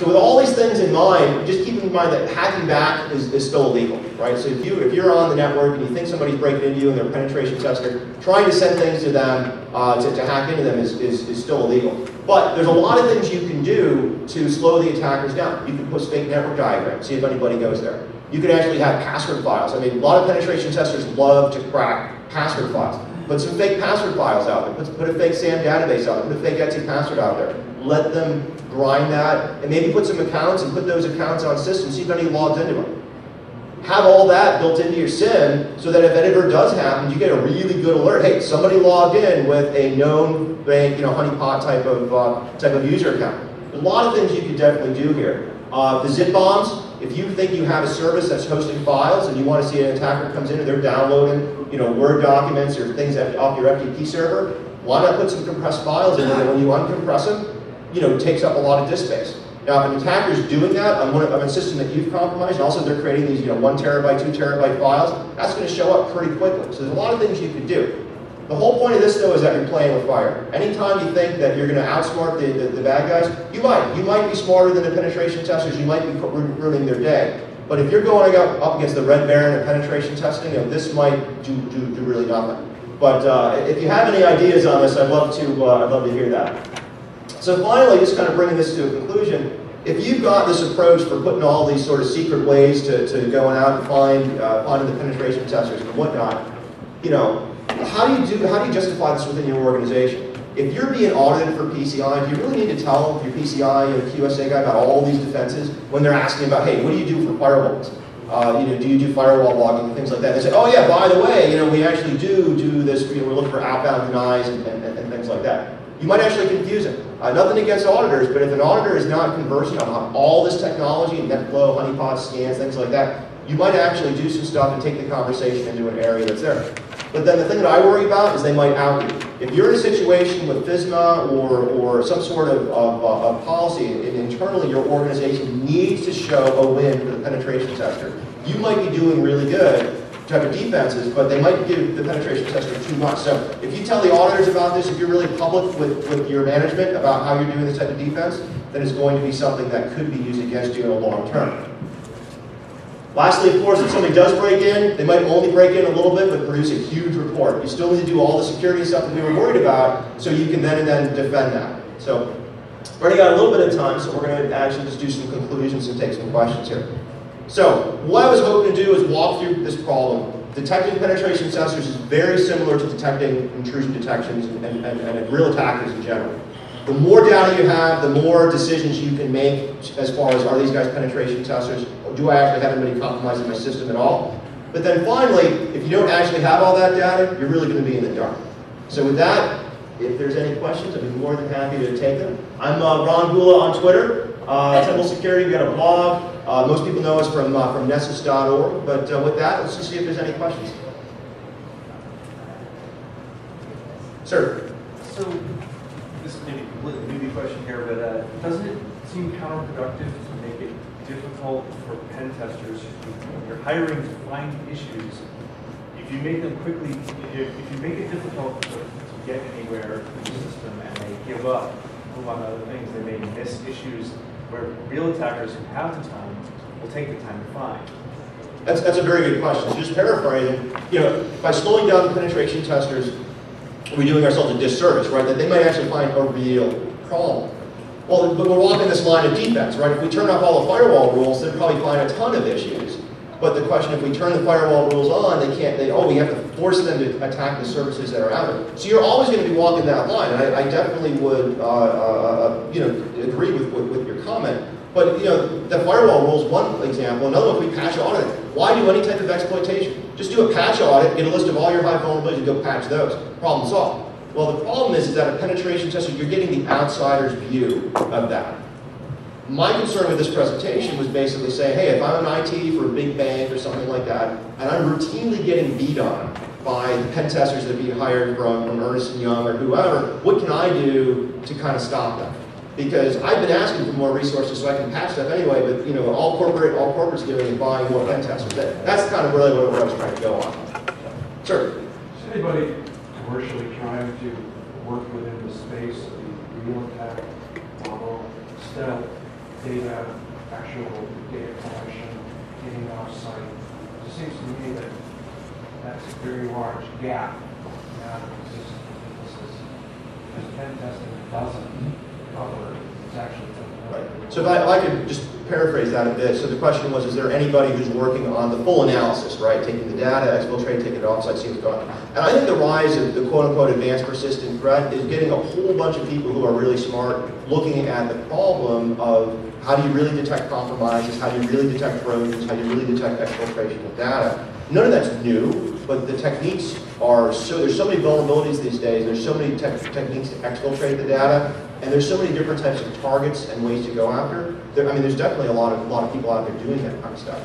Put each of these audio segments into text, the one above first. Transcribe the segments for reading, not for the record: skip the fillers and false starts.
So with all these things in mind, just keep in mind that hacking back is still illegal, right? So if you're on the network and you think somebody's breaking into you and they're a penetration tester, trying to send things to them to hack into them is still illegal. But there's a lot of things you can do to slow the attackers down. You can post fake network diagrams, see if anybody goes there. You can actually have password files. I mean, a lot of penetration testers love to crack password files. Put some fake password files out there. Put a fake SAM database out there. Put a fake Etsy password out there. Let them grind that, and maybe put some accounts and put those accounts on systems, see if anybody logs into them. Have all that built into your SIM so that if it ever does happen, you get a really good alert. Hey, somebody logged in with a known bank, honeypot type of user account. There's a lot of things you could definitely do here. The zip bombs. If you think you have a service that's hosting files and you want to see an attacker comes in and they're downloading, Word documents or things off your FTP server, why not put some compressed files in there that when you uncompress them, it takes up a lot of disk space. Now, if an attacker is doing that on a system that you've compromised, and also they're creating these 1 terabyte, 2 terabyte files, that's going to show up pretty quickly. So there's a lot of things you could do. The whole point of this, though, is that you're playing with fire. Anytime you think that you're going to outsmart the bad guys, you might. You might be smarter than the penetration testers. You might be ruining their day. But if you're going up against the Red Baron of penetration testing, this might do really nothing. But if you have any ideas on this, I'd love to hear that. So finally, just kind of bringing this to a conclusion, if you've got this approach for putting all these sort of secret ways to going out and finding the penetration testers and whatnot, how do you justify this within your organization? If you're being audited for PCI, do you really need to tell your PCI or QSA guy about all these defenses when they're asking about, hey, what do you do for firewalls? Do you do firewall logging and things like that? They say, oh yeah, by the way, we actually do this. We look for outbound denies and things like that. You might actually confuse them. Nothing against auditors, but if an auditor is not conversant on all this technology, netflow, honeypot, scans, things like that, you might actually do some stuff and take the conversation into an area that's there. But then the thing that I worry about is they might out you. If you're in a situation with FISMA or some sort of policy, and internally your organization needs to show a win for the penetration tester, you might be doing really good type of defenses, but they might give the penetration tester too much. So if you tell the auditors about this, if you're really public with your management about how you're doing this type of defense, then it's going to be something that could be used against you in the long term. Lastly, of course, if somebody does break in, they might only break in a little bit, but produce a huge report. You still need to do all the security stuff that we were worried about, so you can then defend that. So we're already got a little bit of time, so we're going to actually just do some conclusions and take some questions here. So what I was hoping to do is walk through this problem. Detecting penetration testers is very similar to detecting intrusion detections and real attackers in general. The more data you have, the more decisions you can make as far as, are these guys penetration testers? Do I actually have anybody compromising my system at all? But then finally, if you don't actually have all that data, you're really going to be in the dark. So with that, if there's any questions, I'd be more than happy to take them. I'm Ron Gula on Twitter. Tenable Security, we've got a blog. Most people know us from nessus.org. But with that, let's just see if there's any questions. Sir? So, this may be a completely newbie question here, but doesn't it seem counterproductive to make it difficult for pen testers when you're hiring to find issues? If you make them quickly, if you make it difficult to get anywhere in the system and they give up, move on to other things, they may miss issues where real attackers who have the time will take the time to find. That's a very good question. So just paraphrasing, by slowing down the penetration testers, we're doing ourselves a disservice, right? That they might actually find a real problem. Well, but we're walking this line of defense, right? If we turn off all the firewall rules, they'd probably find a ton of issues. But the question, if we turn the firewall rules on, we have to force them to attack the services that are out there. So you're always going to be walking that line, and I definitely would, agree with your comment. But the firewall rules, one example. Another one, if we patch audit, why do any type of exploitation? Just do a patch audit, get a list of all your high vulnerabilities, and go patch those. Problem solved. Well, the problem is that a penetration tester, you're getting the outsider's view of that. My concern with this presentation was basically saying, hey, if I'm an IT for a big bank or something like that, and I'm routinely getting beat on by the pen testers that are being hired from Ernst & Young or whoever, what can I do to kind of stop them? Because I've been asking for more resources so I can patch stuff anyway, but all corporate's doing is buying more pen testers. That's kind of really what I was trying to go on. Sure. Is anybody commercially trying to work within the space of the real attack model, stealth, data, actual data collection, getting off-site. It seems to me that that's a very large gap now that exists in businesses. Because pen testing doesn't cover, it's actually right. So if I could just paraphrase that a bit. So the question was, is there anybody who's working on the full analysis, right? Taking the data, exfiltrate, taking it offsite, see what's going on. And I think the rise of the quote-unquote advanced persistent threat is getting a whole bunch of people who are really smart looking at the problem of how do you really detect compromises, how do you really detect trojans, how do you really detect exfiltration of data. None of that's new, but the techniques are there's so many vulnerabilities these days, there's so many techniques to exfiltrate the data, and there's so many different types of targets and ways to go after. There's definitely a lot of people out there doing that kind of stuff.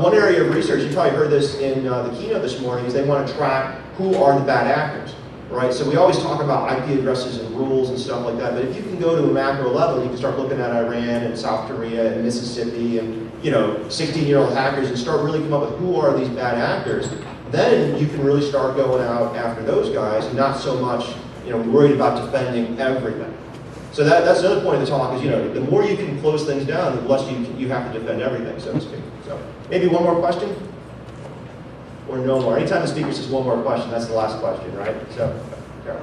One area of research, you probably heard this in the keynote this morning, is they want to track who are the bad actors, right? So we always talk about IP addresses and rules and stuff like that, but if you can go to a macro level, you can start looking at Iran and South Korea and Mississippi and 16-year-old hackers and start really come up with who are these bad actors. Then you can really start going out after those guys and not so much worried about defending everything. So that's another point of the talk is, the more you can close things down, the less you have to defend everything, so to speak. So maybe one more question? Or no more. Anytime the speaker says one more question, that's the last question, right? So, Carol.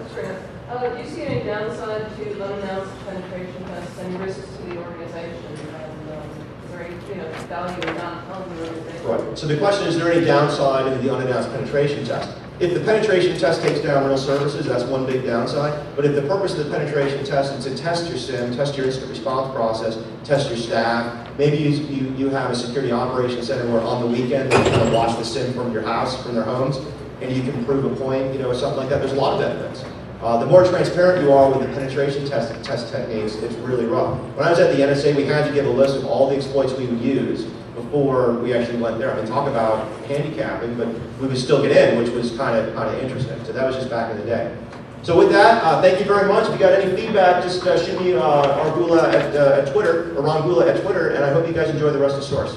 Do you see any downside to unannounced penetration tests and risks to the organization? Is there any value in not telling the organization? Right. So the question is there any downside in the unannounced penetration test? If the penetration test takes down real services, that's one big downside. But if the purpose of the penetration test is to test your SIM, test your incident response process, test your staff, maybe you have a security operations center where on the weekend they can watch the SIM from your house, from their homes, and you can prove a point, or something like that. There's a lot of benefits. The more transparent you are with the penetration test techniques, it's really rough. When I was at the NSA, we had to give a list of all the exploits we would use before we actually went there. I mean, talk about handicapping, but we would still get in, which was kind of interesting. So that was just back in the day. So with that, thank you very much. If you got any feedback, just shoot me our Gula at Twitter, or Ron Gula at Twitter, and I hope you guys enjoy the rest of the source.